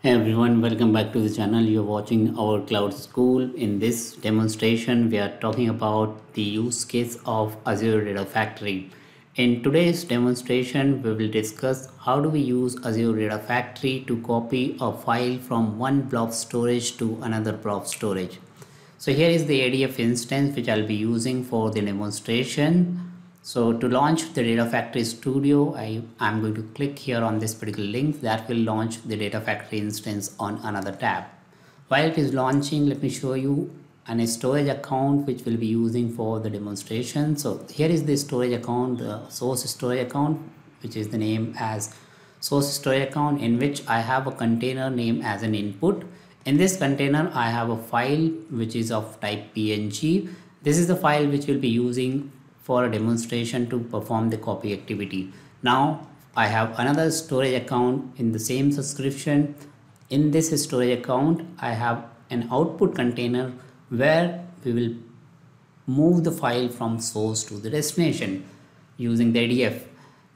Hey everyone, welcome back to the channel. You're watching our cloud school. In this demonstration, we are talking about the use case of Azure Data Factory. In today's demonstration, we will discuss how do we use Azure Data Factory to copy a file from one blob storage to another blob storage. So here is the ADF instance which I'll be using for the demonstration. So to launch the Data Factory Studio, I'm going to click here on this particular link that will launch the Data Factory instance on another tab. While it is launching, let me show you a storage account which we'll be using for the demonstration. So here is the storage account, the source storage account, which is the name as source storage account, in which I have a container name as an input. In this container, I have a file which is of type PNG. This is the file which we'll be using for a demonstration to perform the copy activity. Now I have another storage account in the same subscription. In this storage account, I have an output container where we will move the file from source to the destination using the ADF.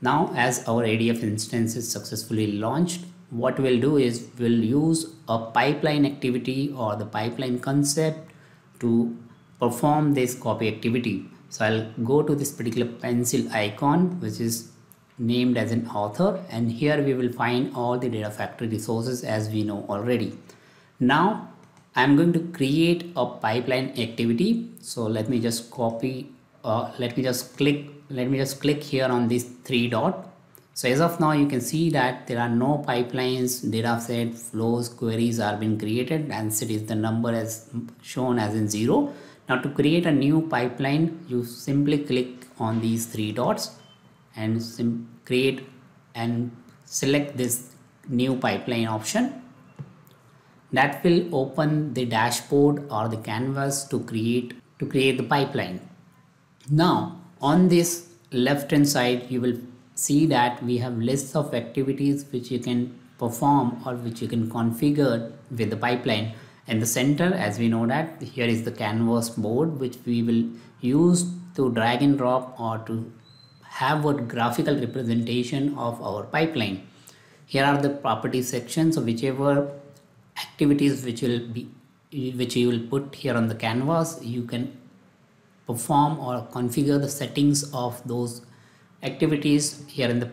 Now as our ADF instance is successfully launched, what we'll do is we'll use a pipeline activity or the pipeline concept to perform this copy activity. So I'll go to this particular pencil icon which is named as an author, and here we will find all the Data Factory resources as we know already. Now I'm going to create a pipeline activity. So let me just copy, let me just click here on this three dot. So as of now you can see that there are no pipelines, dataset, flows, queries are being created, and it is the number as shown as in 0. Now to create a new pipeline, you simply click on these three dots and create and select this new pipeline option. That will open the dashboard or the canvas to create the pipeline. Now on this left hand side, you will see that we have lists of activities which you can perform or which you can configure with the pipeline. In the center, as we know that here is the canvas board which we will use to drag and drop or to have a graphical representation of our pipeline. Here are the property sections, so whichever activities which you will put here on the canvas, you can perform or configure the settings of those activities here in the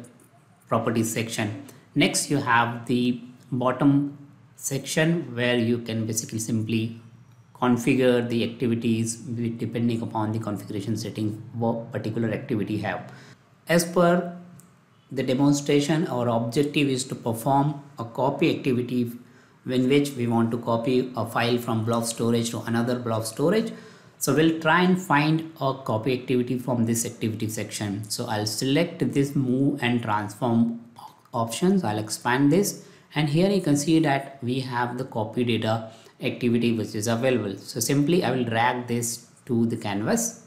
properties section. Next you have the bottom section where you can basically simply configure the activities depending upon the configuration settings what particular activity have. As per the demonstration, our objective is to perform a copy activity in which we want to copy a file from blob storage to another blob storage. So we'll try and find a copy activity from this activity section. So I'll select this move and transform options. I'll expand this, and here you can see that we have the copy data activity which is available. So simply I will drag this to the canvas.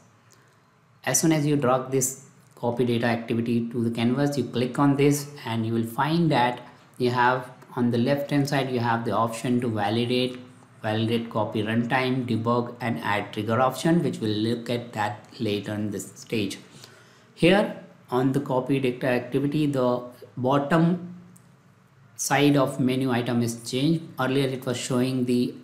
As soon as you drag this copy data activity to the canvas, you click on this and you will find that you have on the left hand side you have the option to validate copy runtime, debug and add trigger option, which we'll look at that later in this stage. Here on the copy data activity, the bottom side of menu item is changed. Earlier it was showing the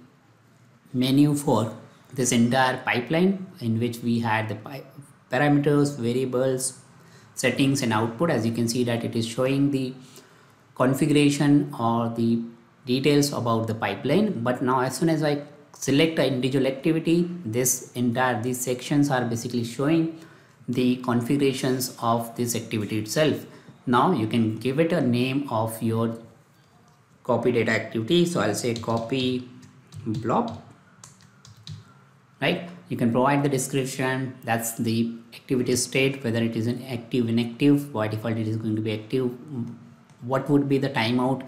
menu for this entire pipeline in which we had the parameters, variables, settings and output. As you can see that it is showing the configuration or the details about the pipeline, but now as soon as I select an individual activity, these sections are basically showing the configurations of this activity itself. Now you can give it a name of your copy data activity. So I'll say copy blob, right? You can provide the description, that's the activity state, whether it is an active, inactive, by default it is going to be active, what would be the timeout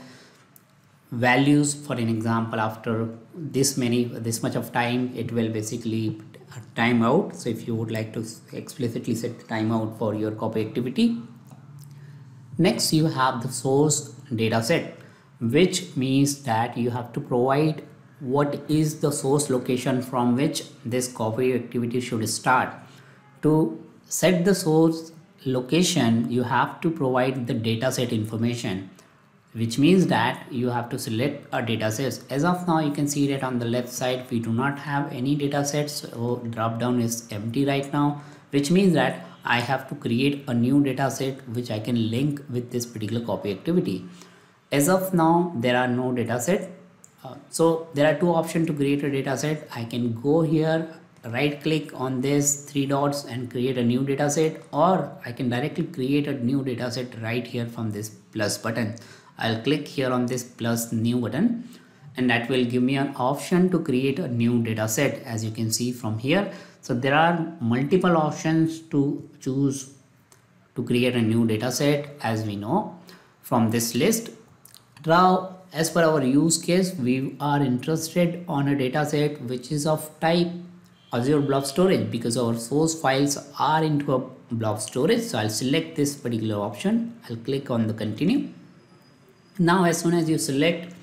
values. For an example, after this much of time it will basically time out. So if you would like to explicitly set the timeout for your copy activity. Next you have the source data set, which means that you have to provide what is the source location from which this copy activity should start. To set the source location, you have to provide the dataset information. which means that you have to select a dataset. As of now, you can see that on the left side we do not have any datasets, so drop down is empty right now, which means that I have to create a new dataset which I can link with this particular copy activity. As of now, there are no dataset. So there are two options to create a dataset. I can go here, right click on this three dots and create a new dataset, or I can directly create a new dataset right here from this plus button. I'll click here on this plus new button, and that will give me an option to create a new dataset, as you can see from here. So there are multiple options to choose to create a new dataset, as we know from this list. Now, as per our use case, we are interested on a dataset which is of type Azure Blob Storage, because our source files are into a blob storage. So I'll select this particular option. I'll click on the continue. Now, as soon as you select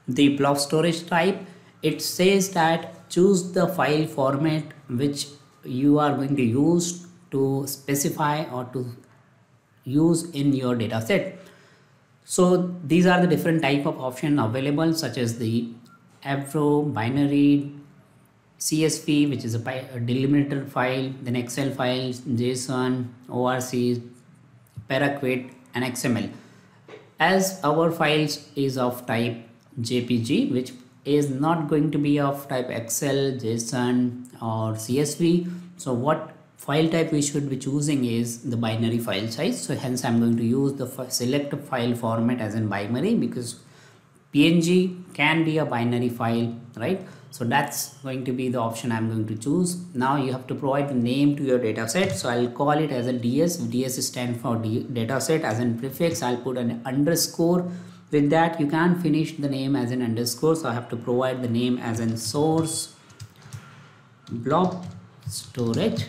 the blob storage type, it says that choose the file format which you are going to use to specify or to use in your dataset. So these are the different type of options available, such as the Avro, binary, CSV, which is a delimiter file, then Excel files, JSON, ORC, paraquet, and XML. As our files is of type JPG, which is not going to be of type Excel, JSON, or CSV. So what file type we should be choosing is the binary file size. So hence I'm going to use the select file format as in binary, because PNG can be a binary file, right? So that's going to be the option I'm going to choose. Now you have to provide the name to your dataset. So I'll call it as a DS. DS stands for dataset. As in prefix, I'll put an underscore. With that, you can finish the name as an underscore. So I have to provide the name as in source blob storage,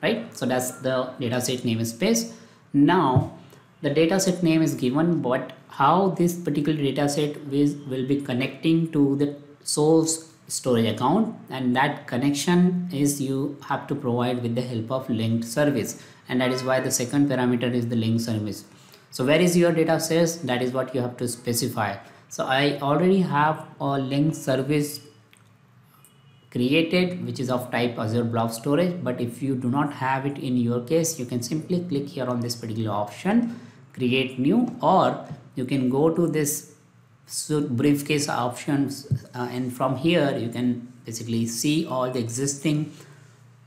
right? So that's the dataset namespace. Now the dataset name is given, but how this particular dataset will be connecting to the source storage account, and that connection is you have to provide with the help of linked service, and that is why the second parameter is the linked service. So where is your dataset? That is what you have to specify. So I already have a linked service created which is of type Azure Blob Storage, but if you do not have it in your case, you can simply click here on this particular option, create new, or you can go to this briefcase options, and from here you can basically see all the existing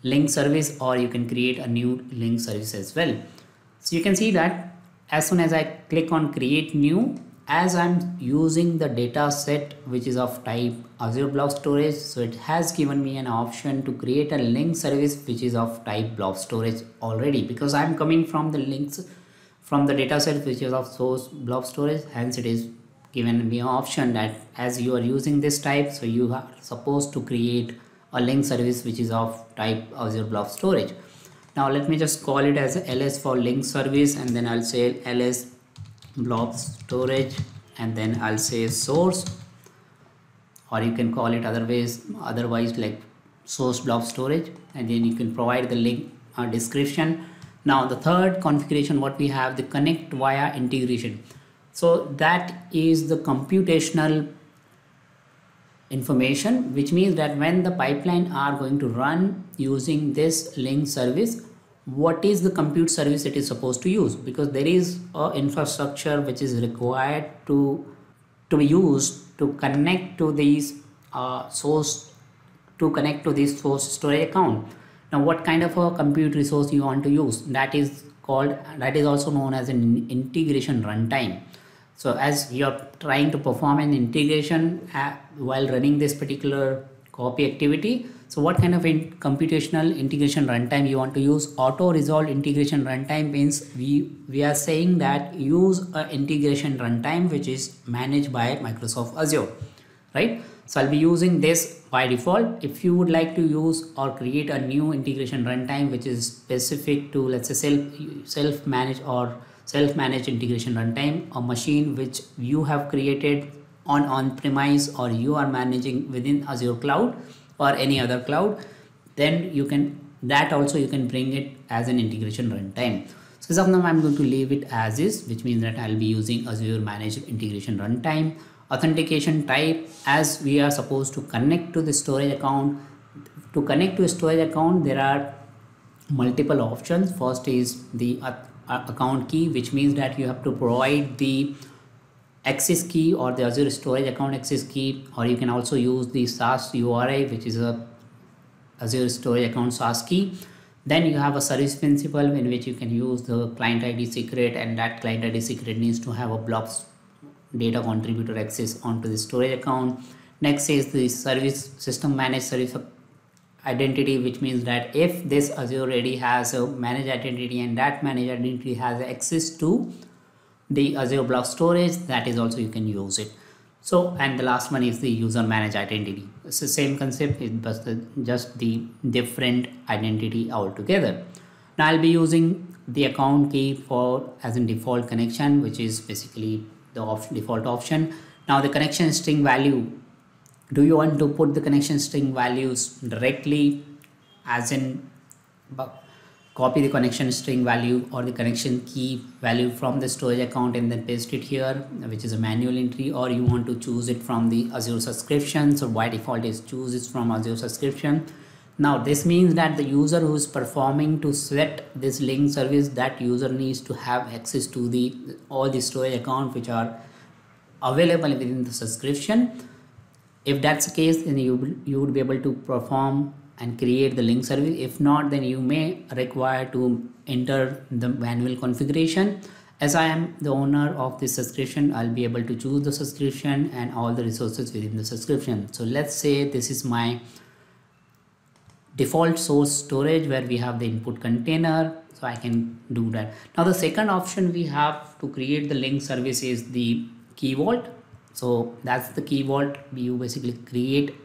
link service, or you can create a new link service as well. So you can see that as soon as I click on create new, as I'm using the data set which is of type Azure Blob Storage, so it has given me an option to create a link service which is of type Blob Storage already, because I'm coming from the links from the data set which is of source Blob Storage. Hence it is given me an option that as you are using this type, so you are supposed to create a link service which is of type Azure Blob Storage. Now let me just call it as ls for link service, and then I'll say ls blob storage, and then I'll say source, or you can call it otherwise like source blob storage, and then you can provide the link description. Now the third configuration, what we have, the connect via integration. So that is the computational information, which means that when the pipeline are going to run using this link service, what is the compute service it is supposed to use, because there is a infrastructure which is required to be used to connect to these source storage account. Now what kind of a compute resource you want to use, that is also known as an integration runtime. So as you're trying to perform an integration while running this particular copy activity, so what kind of computational integration runtime you want to use? Auto resolved integration runtime means we are saying that use an integration runtime which is managed by Microsoft Azure, right? So I'll be using this by default. If you would like to use or create a new integration runtime which is specific to, let's say, self-managed integration runtime, a machine which you have created on-premise or you are managing within Azure cloud or any other cloud, then you can bring it as an integration runtime. So as of now, I'm going to leave it as is, which means that I'll be using Azure Managed Integration Runtime. Authentication type, as we are supposed to connect to the storage account. To connect to a storage account, there are multiple options. First is the account key, which means that you have to provide the access key or the Azure Storage account access key, or you can also use the SaaS URI, which is a Azure Storage account SaaS key. Then you have a service principal in which you can use the client ID secret, and that client ID secret needs to have a blobs data contributor access onto the storage account. Next is the service system managed service identity, which means that if this Azure already has a managed identity and that managed identity has access to the Azure Blob Storage, that is also you can use it. So, and the last one is the user managed identity. It's the same concept, it's just the different identity altogether. Now I'll be using the account key for as in default connection, which is basically the default option. Now the connection string value, do you want to put the connection string values directly, as in copy the connection string value or the connection key value from the storage account and then paste it here, which is a manual entry, or you want to choose it from the Azure subscription? So by default is choose it from Azure subscription. Now this means that the user who is performing to set this link service, that user needs to have access to the all the storage account which are available within the subscription. If that's the case, then you would be able to perform and create the link service. If not, then you may require to enter the manual configuration. As I am the owner of this subscription, I'll be able to choose the subscription and all the resources within the subscription. So let's say this is my default source storage where we have the input container, so I can do that. Now the second option we have to create the link service is the key vault. So that's the key vault. You basically create,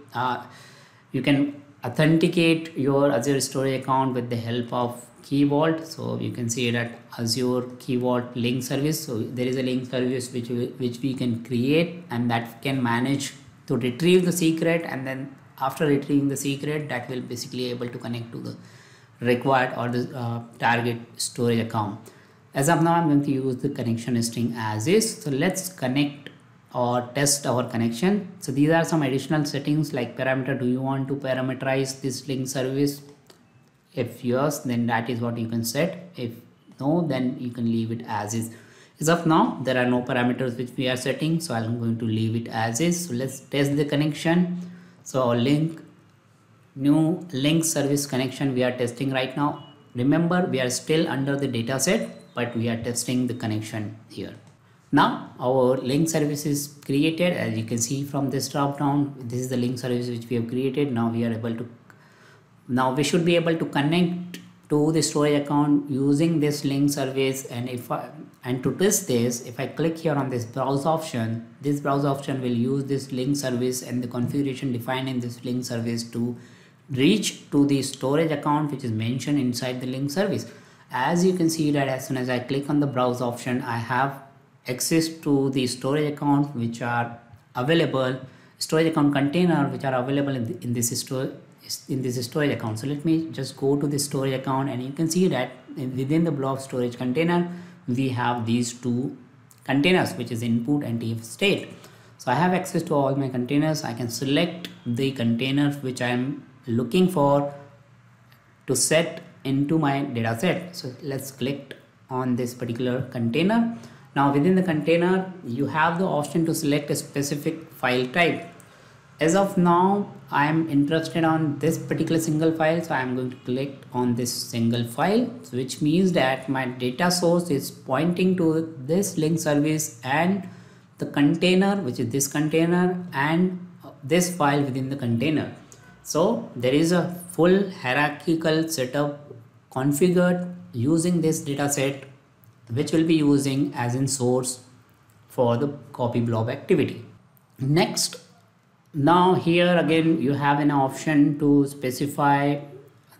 you can authenticate your Azure Storage account with the help of key vault. So you can see that Azure key vault link service. So there is a link service which we can create, and that can manage to retrieve the secret, and then after retrieving the secret, that will basically able to connect to the required or the target storage account. As of now, I'm going to use the connection string as is. So let's connect or test our connection. So these are some additional settings like parameter. Do you want to parameterize this link service? If yes, then that is what you can set. If no, then you can leave it as is. As of now, there are no parameters which we are setting, so I'm going to leave it as is. So let's test the connection. So our new link service connection we are testing right now. Remember, we are still under the dataset, but we are testing the connection here. Now our link service is created. As you can see from this drop down, this is the link service which we have created. Now we should be able to connect to the storage account using this link service. And to test this, if I click here on this browse option, this browse option will use this link service and the configuration defined in this link service to reach to the storage account which is mentioned inside the link service. As you can see that as soon as I click on the browse option, I have access to the storage account which are available, storage account container which are available in this storage account. So let me just go to the storage account, and you can see that within the blob storage container we have these two containers, which is input and TF state. So I have access to all my containers. I can select the container which I am looking for to set into my data set. So let's click on this particular container. Now within the container, you have the option to select a specific file type. As of now, I am interested on this particular single file, so I am going to click on this single file, which means that my data source is pointing to this link service and the container, which is this container, and this file within the container. So there is a full hierarchical setup configured using this data set, which will be using as in source for the copy blob activity. Next, now here again you have an option to specify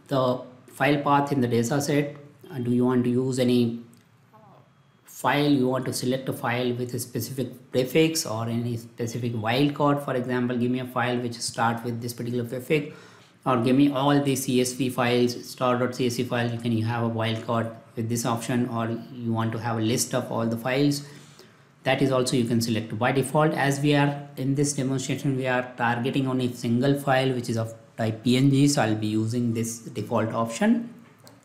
the file path in the data set. Do you want to use any file? You want to select a file with a specific prefix or any specific wildcard. For example, give me a file which starts with this particular prefix. or give me all the CSV files, star.csv file. You can have a wildcard with this option, or you want to have a list of all the files, that is also you can select. By default, as we are in this demonstration, we are targeting on a single file which is of type PNG, so I'll be using this default option.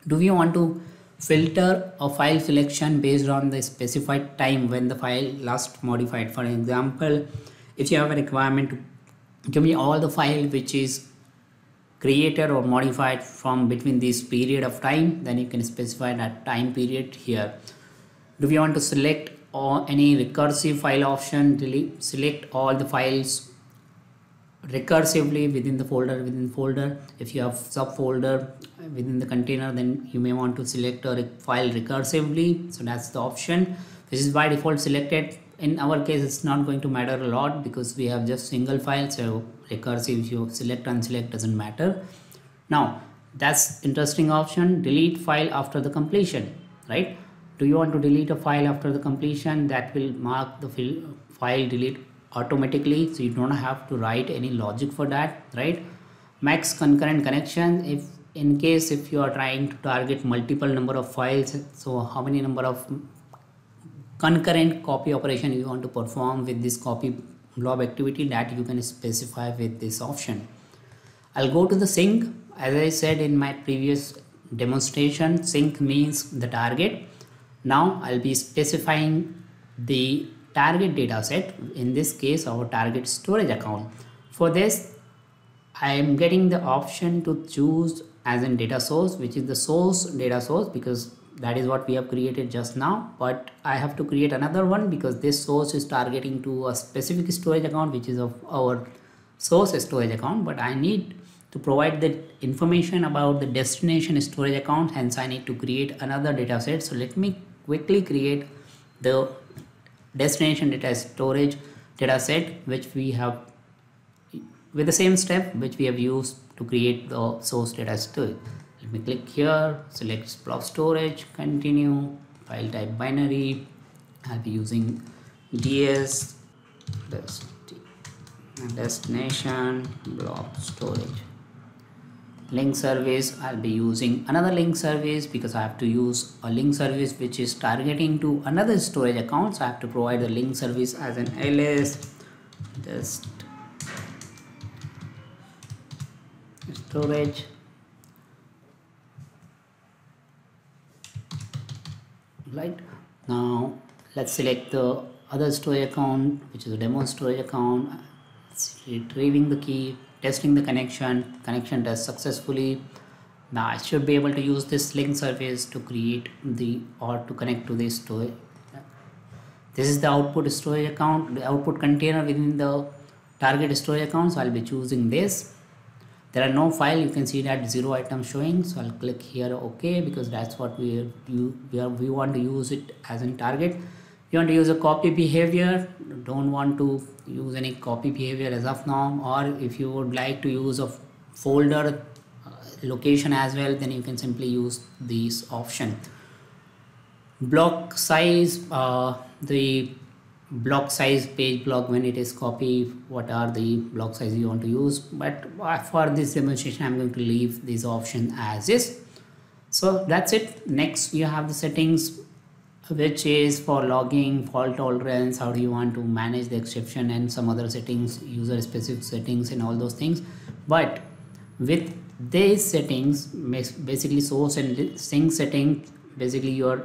Do we want to filter a file selection based on the specified time when the file last modified? For example, if you have a requirement to give me all the file which is created or modified from between this period of time, then you can specify that time period here. Do we want to select or any recursive file option? Select all the files recursively within the folder. If you have subfolder within the container, then you may want to select a file recursively. So that's the option which is by default selected. In our case, it's not going to matter a lot because we have just single file, so recursive, if you select unselect, doesn't matter. Now that's interesting option, delete file after the completion, right? Do you want to delete a file after the completion? That will mark the file delete automatically, so you don't have to write any logic for that, right? Max concurrent connection, if in case if you are trying to target multiple number of files, so how many number of concurrent copy operation you want to perform with this copy blob activity, that you can specify with this option. I'll go to the sync. As I said in my previous demonstration, sync means the target. Now I'll be specifying the target data set, in this case our target storage account. For this, I am getting the option to choose as in data source, which is the source data source, because that is what we have created just now. But I have to create another one because this source is targeting to a specific storage account which is of our source storage account, but I need to provide the information about the destination storage account, hence I need to create another data set. So let me quickly create the destination data storage data set, which we have with the same step which we have used to create the source data storage. Let me click here, select blob storage, continue, file type binary. I'll be using DS destination blob storage. Link service, I'll be using another link service because I have to use a link service which is targeting to another storage account, so I have to provide the link service as an ls just storage. Right now let's select the other storage account, which is a demo storage account. It's retrieving the key, testing the connection test successfully. Now I should be able to use this link service to create the or to connect to this storage. This is the output storage account, the output container within the target storage account, so I'll be choosing this. There are no file, you can see that 0 item showing, so I'll click here OK, because that's what we want to use it as in target. You want to use a copy behavior, don't want to use any copy behavior as of now, or if you would like to use a folder location as well, then you can simply use this option. Block size, the block size page block, when it is copy, what are the block size you want to use, but for this demonstration I'm going to leave this option as is. So that's it. Next you have the settings, which is for logging, fault tolerance, how do you want to manage the exception, and some other settings, user specific settings and all those things. But with these settings, basically source and sync setting, basically your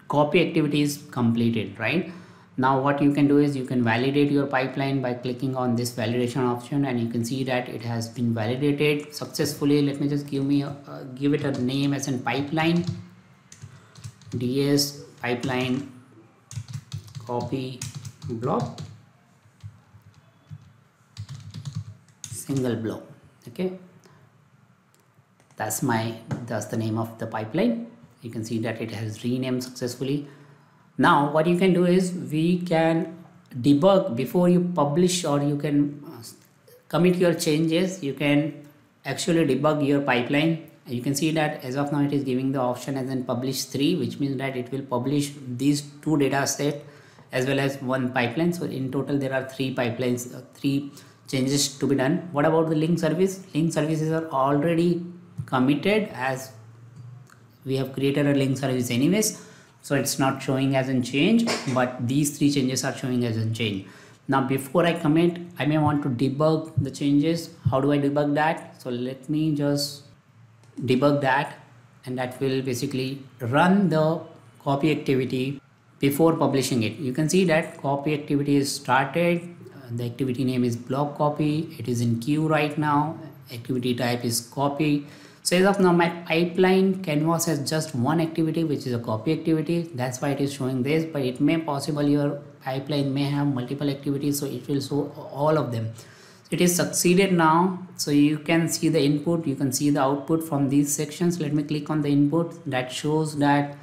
copy activity is completed, right? Now what you can do is you can validate your pipeline by clicking on this validation option, and you can see that it has been validated successfully. Let me just give it a name as in pipeline, ds pipeline copy blob single blob. Okay, that's the name of the pipeline. You can see that it has renamed successfully. Now what you can do is we can debug before you publish, or you can commit your changes. You can actually debug your pipeline. You can see that as of now it is giving the option as in publish 3, which means that it will publish these 2 data set as well as 1 pipeline. So in total there are 3 pipelines, 3 changes to be done. What about the link service? Link services are already committed as we have created a link service anyways, so it's not showing as a change, but these three changes are showing as a change. Now before I commit, I may want to debug the changes. How do I debug that? So let me just debug that, and that will basically run the copy activity before publishing it. You can see that copy activity is started. The activity name is block copy. It is in queue right now. Activity type is copy. So as of now, my pipeline canvas has just one activity, which is a copy activity. That's why it is showing this, but it may possible your pipeline may have multiple activities, so it will show all of them. It is succeeded now, so you can see the input, you can see the output from these sections. Let me click on the input. That shows that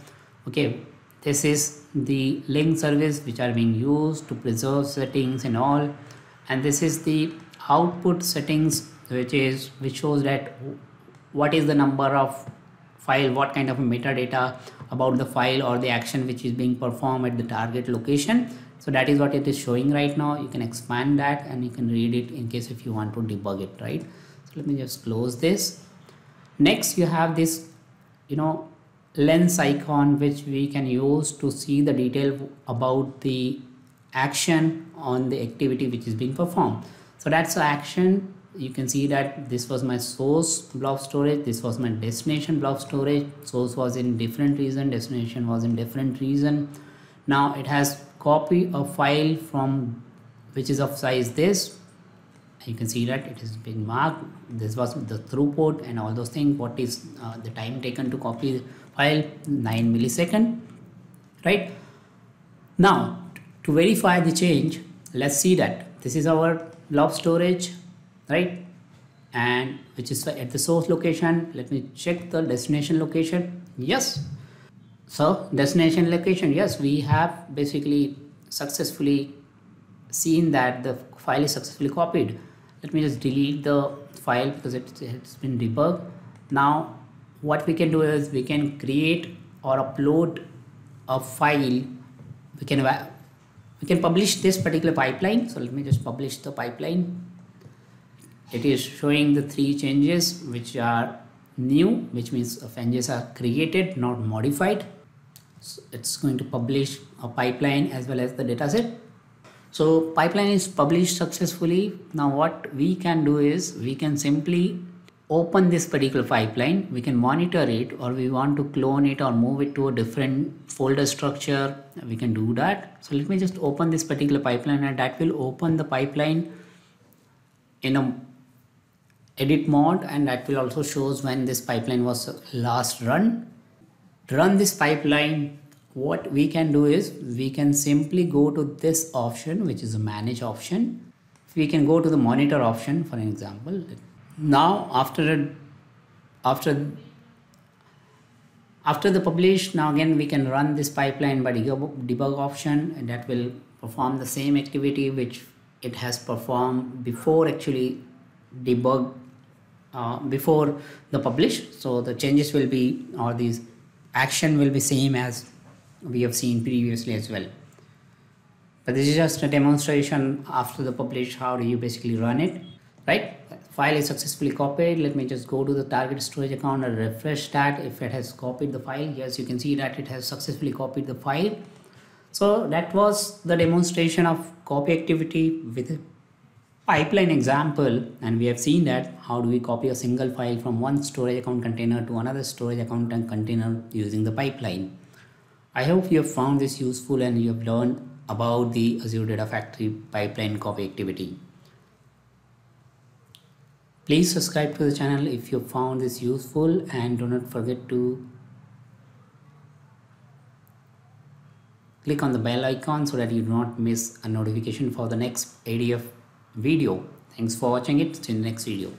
okay, this is the link service which are being used to preserve settings and all, and this is the output settings which shows that what is the number of file, what kind of metadata about the file or the action which is being performed at the target location. So that is what it is showing right now. You can expand that and you can read it in case if you want to debug it, right? So let me just close this. Next you have this lens icon which we can use to see the detail about the action on the activity which is being performed. So that's the action. You can see that this was my source blob storage, this was my destination blob storage. Source was in different region, destination was in different region. Now it has copy a file from which is of size this. You can see that it has been marked. This was the throughput and all those things. What is the time taken to copy the file? 9 millisecond, right? Now to verify the change, let's see that this is our blob storage, right? And which is at the source location. Let me check the destination location. Yes, so destination location, yes, we have basically successfully seen that the file is successfully copied. Let me just delete the file because it's been debugged. Now what we can do is we can create or upload a file. We can publish this particular pipeline. So let me just publish the pipeline. It is showing the three changes which are new, which means changes are created, not modified. So it's going to publish a pipeline as well as the dataset. So pipeline is published successfully. Now what we can do is we can simply open this particular pipeline. We can monitor it, or we want to clone it or move it to a different folder structure. We can do that. So let me just open this particular pipeline, and that will open the pipeline in a edit mode, and that will also shows when this pipeline was last run. To run this pipeline, what we can do is we can simply go to this option, which is a manage option. We can go to the monitor option, for an example. Now after the publish, now again we can run this pipeline by debug option, and that will perform the same activity which it has performed before actually debug before the publish. So the changes will be, or these action will be same as we have seen previously as well. But this is just a demonstration after the publish, how do you basically run it, right? File is successfully copied. Let me just go to the target storage account and refresh that if it has copied the file. Yes, you can see that it has successfully copied the file. So that was the demonstration of copy activity with a pipeline example, and we have seen that how do we copy a single file from one storage account container to another storage account and container using the pipeline. I hope you have found this useful and you have learned about the Azure Data Factory pipeline copy activity. Please subscribe to the channel if you found this useful, and do not forget to click on the bell icon so that you do not miss a notification for the next ADF video. Thanks for watching it. See you in the next video.